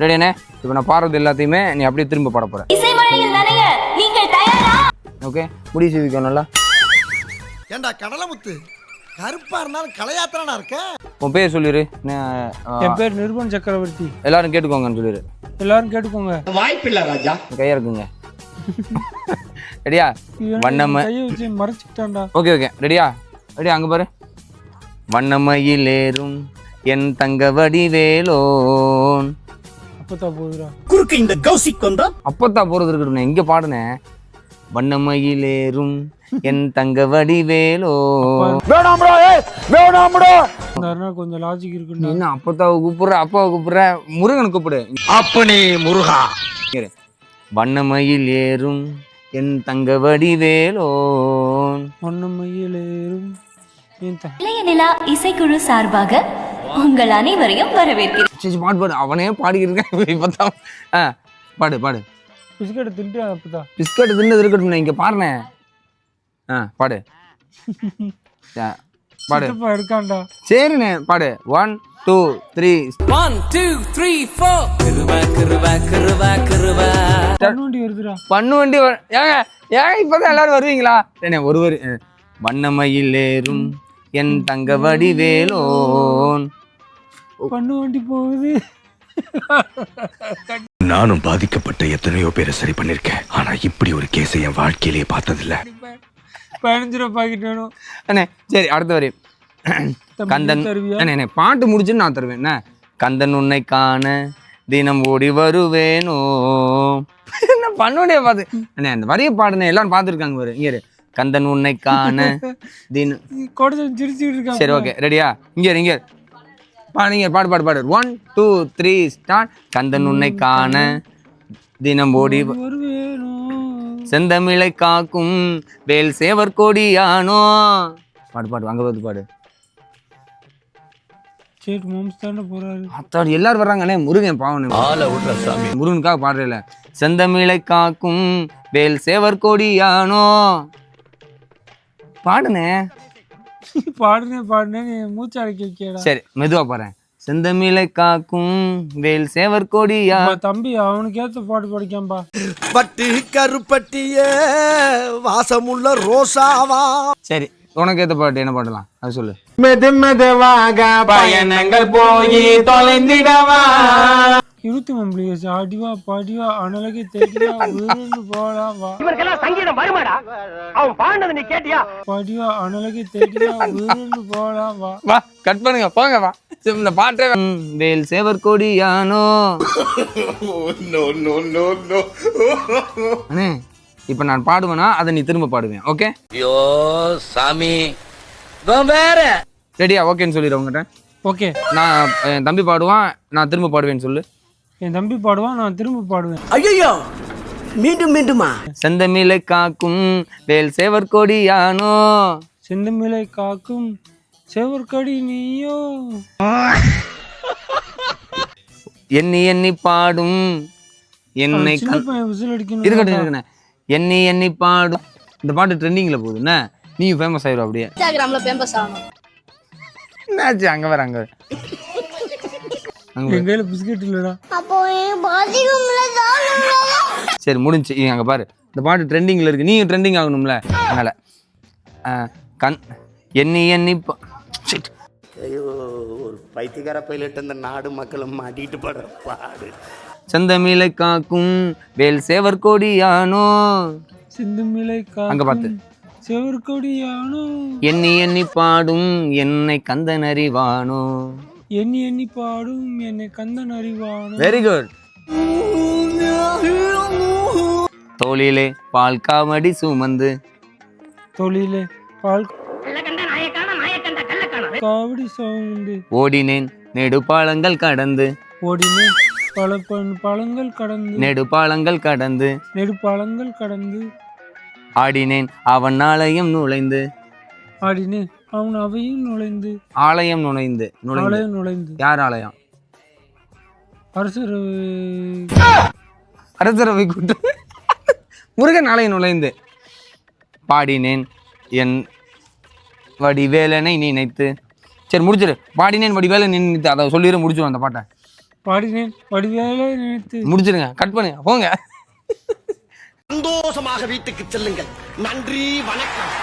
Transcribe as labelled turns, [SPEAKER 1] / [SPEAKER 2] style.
[SPEAKER 1] ரெடியானே? இப்போ நான் பாடுறது எல்லாத்தையுமே நீ அப்படியே திரும்ப பாட போற. ஓகே, முடி சீவிக்கோ நல்லா.
[SPEAKER 2] ஏண்டா கடலமுத்து, கருப்பா இருந்தாலும் கலையாத்திரனா இருக்க.
[SPEAKER 1] உன் பேர் சொல்லிரு.
[SPEAKER 3] என் பேர் நிர்மன் சக்கரவர்த்தி.
[SPEAKER 1] எல்லாரும் கேட்டுக்கோங்கன்னு சொல்லிரு.
[SPEAKER 3] எல்லாரும் கேட்டுக்கோங்க.
[SPEAKER 2] வாய்ப்பில்லை ராஜா.
[SPEAKER 1] கையா இருக்குங்க. ரெடியா? வண்ணம
[SPEAKER 3] கையை வச்சு மறைச்சிட்டான்டா.
[SPEAKER 1] ஓகே ஓகே, ரெடியா? ரெடியா? அங்கே பாரு. வண்ணமயிலேறும் என் தங்க வடிவேலோன்.
[SPEAKER 3] அப்பதான் போகுதுடா.
[SPEAKER 2] குறுக்கு இந்த கௌசிக் வந்தா
[SPEAKER 1] அப்பத்தான் போறது இருக்கட்டும். இங்க பாடுனேன். வண்ணமயிலேறும் என் தங்க வடிவேலோன்.
[SPEAKER 3] கொஞ்சம் லாஜிக் இருக்கு.
[SPEAKER 1] என்ன அப்பத்தாவை கூப்பிடுற, அப்பாவை கூப்பிடுற, முருகன் கூப்பிடு.
[SPEAKER 2] அப்பனே முருகா.
[SPEAKER 1] வண்ணமயிலேறும் என் தங்க வடிவேலோன்.
[SPEAKER 3] வண்ணமயிலேறும்
[SPEAKER 4] இளைய நிலா இசைக்குழு சார்பாக உங்கள் அனைவரையும் வரவேற்கிறேன்.
[SPEAKER 1] பாடு பாடு, அவனே பாடிக்கிட்டு இப்பதான். பாடு பாடு.
[SPEAKER 3] பிஸ்கட் தின்ட்டு அப்பதான்.
[SPEAKER 1] பிஸ்கட் தின்னது இருக்கட்டும், இங்க பாடுனேன். பாடு பாடு.
[SPEAKER 3] இருக்காண்டா.
[SPEAKER 1] சரிண்ணே பாடு. 1 2 3.
[SPEAKER 5] 1 2 3 4.
[SPEAKER 3] பண்ணுவண்டி வருதுடா.
[SPEAKER 1] பண்ணுவண்டி ஏங்க ஏங்க இப்பதான் எல்லாரும் வருவீங்களா? ஒருவர். வண்ணமயிலேறும் என் தங்க வடிவேலோன்.
[SPEAKER 3] பண்ணுவண்டி போகுது.
[SPEAKER 6] நானும் பாதிக்கப்பட்ட எத்தனையோ பேரை சரி பண்ணிருக்கேன். ஆனா இப்படி ஒரு கேஸை என் வாழ்க்கையிலேயே பார்த்ததில்ல.
[SPEAKER 3] 15 ரூபாய் பாக்கெட் வேணும்
[SPEAKER 1] அண்ணே. சரி, அடுத்த வரி. கந்தன் அண்ணே, பாட்டு முடிச்சுன்னு நான் தருவேன். என்ன? கந்தன் உன்னை காண தினம் ஓடி வருவேனோ. என்ன பண்ணுவனே பாத்து அண்ணே, அந்த வரியை பாடுனே எல்லாரும் பார்த்துருக்காங்க. வரு இங்க. கந்தன் உன்னை காண தினம்.
[SPEAKER 3] சிரிச்சுட்டு இருக்காங்க.
[SPEAKER 1] சரி ஓகே, ரெடியா? இங்க இங்க பாடுங்க. பாடு பாடு பாடு. 1 2 3 ஸ்டார்ட். கந்தன் உன்னை காண தினம் ஓடி செந்தமிழை காக்கும் வேல் சேவர் கொடியானோ. பாடு பாடு, அங்க வந்து பாடு.
[SPEAKER 3] சேட் மாம்ஸ் தானே போறாரு.
[SPEAKER 1] அத்தாடி எல்லாரும் வர்றாங்கண்ணே. முருகன் பாவனே, முருகனுக்காக பாடுறல. செந்தமிழை காக்கும் வேல் சேவர் கொடியானோ. பாடுனே
[SPEAKER 3] பாடுனே மூச்சு அடக்கி வைக்கடா.
[SPEAKER 1] சரி, மெதுவா பாடுறேன். செந்தமிழை காக்கும் வேல் சேவர் கொடியா.
[SPEAKER 3] தம்பி அவனுக்கு ஏத்த பாட்டு படிக்காம்பா.
[SPEAKER 2] பட்டு கருப்பட்டிய வாசமுள்ள ரோசாவா.
[SPEAKER 1] சரி, உனக்கு ஏத்த பாட்டு என்ன பாடலாம் அது சொல்லு.
[SPEAKER 3] மெதுவாக பயணங்கள் போய் தொலைந்திடவா. 23 வயசு ஆடிவா பாடிவா அனலகை தேடிவா விருந்து போலாவா.
[SPEAKER 7] இவருக்கெல்லாம் சங்கீதம் வருமாடா? அவன் பாண்டது நீ கேட்டியா?
[SPEAKER 3] பாடிவா அனலகை தேடிவா விருந்து போலாவா.
[SPEAKER 1] வா, கட் பண்ணுங்க, போங்க வா. இந்த பாட்டே வேல் சேவர் கொடியானோ. அண்ணே, இப்ப நான் பாடுவேனா அதை நீ திரும்ப பாடுவேன். ஓகே?
[SPEAKER 5] ஐயோ சாமி, வேற
[SPEAKER 1] ரெடியா? ஓகேன்னு சொல்லிடுறேன் உங்ககிட்ட.
[SPEAKER 3] ஓகே.
[SPEAKER 1] நான் என் தம்பி பாடுவான், நான் திரும்ப பாடுவேன்னு சொல்லு.
[SPEAKER 3] என் தம்பி பாடுவான், நான் திரும்ப பாடுவேன்.
[SPEAKER 2] ஐயோ, மீண்டும் மீண்டுமா?
[SPEAKER 1] செந்தமிழை காக்கும் வேல் சேவர் கொடியானோ.
[SPEAKER 3] செந்தமிழை காக்கும் சேவற்கடி நீயோ.
[SPEAKER 1] எண்ணி எண்ணி பாடும் என்னை
[SPEAKER 3] விசில் அடிக்கணும்.
[SPEAKER 1] இருக்கட்டும். எண்ணி எண்ணி பாடும். இந்த பாட்டு ட்ரெண்டிங்ல போகுதுண்ணே. நீயும் ஃபேமஸ் ஆயிரும் அப்படியே.
[SPEAKER 4] இன்ஸ்டாகிராம்ல ஃபேமஸ் ஆகணும்.
[SPEAKER 1] என்னாச்சு? அங்க வர அங்க
[SPEAKER 3] என் கையில பிஸ்கட் இல்லடா.
[SPEAKER 1] சரி, முடிஞ்சு. அங்க பாரு, இந்த பாட்டு ட்ரெண்டிங்ல இருக்கு. நீயும் ட்ரெண்டிங் ஆகணும்ல, அதனால எண்ணி எண்ணி
[SPEAKER 8] ஐயோ, ஒரு பைத்தியக்கார பைலட் அந்த நாடு மக்களும் மாட்டிட்டு படுற பாடு.
[SPEAKER 1] செந்தமிழை காக்கும் வேல் சேவர் கொடியானோ.
[SPEAKER 3] செந்தமிழை
[SPEAKER 1] அங்க பார்த்து
[SPEAKER 3] சேவற்கொடியானோ.
[SPEAKER 1] எண்ணி எண்ணி பாடும் என்னை கந்தன் அறிவானோ.
[SPEAKER 3] எண்ணி எண்ணி பாடும் என்னை கந்தன் அறிவானோ.
[SPEAKER 1] Very good. தோளிலே பால் காவடி சுமந்து.
[SPEAKER 3] தொழிலே பால் காவடி சுமந்து.
[SPEAKER 1] ஓடினேன் நெடுபாலங்கள் கடந்து.
[SPEAKER 3] ஓடினேன் பல பழங்கள் கடந்து.
[SPEAKER 1] நெடுபாலங்கள் கடந்து.
[SPEAKER 3] நெடுபாலங்கள் கடந்து.
[SPEAKER 1] ஆடினேன் அவன் ஆலயம் நுழைந்து.
[SPEAKER 3] ஆடினேன் அவன் அவையும் நுழைந்து.
[SPEAKER 1] ஆலயம் நுழைந்து.
[SPEAKER 3] ஆலயம் நுழைந்து.
[SPEAKER 1] யார் ஆலயம்?
[SPEAKER 3] அரசரவை
[SPEAKER 1] கூட்டம். முருகன் ஆலயம் நுழைந்து. பாடினேன் என் வடிவேலனை நினைத்து. சரி, முடிச்சிரு. பாடினேன் வடிவேலனை நினைத்து. அதை சொல்லிடு, முடிச்சிடும் அந்த பாட்டை.
[SPEAKER 3] பாடினேன் வடிவேலை நினைத்து.
[SPEAKER 1] முடிச்சிருங்க, கட் பண்ணுங்க, போங்க.
[SPEAKER 2] சந்தோஷமாக வீட்டுக்கு செல்லுங்கள். நன்றி, வணக்கம்.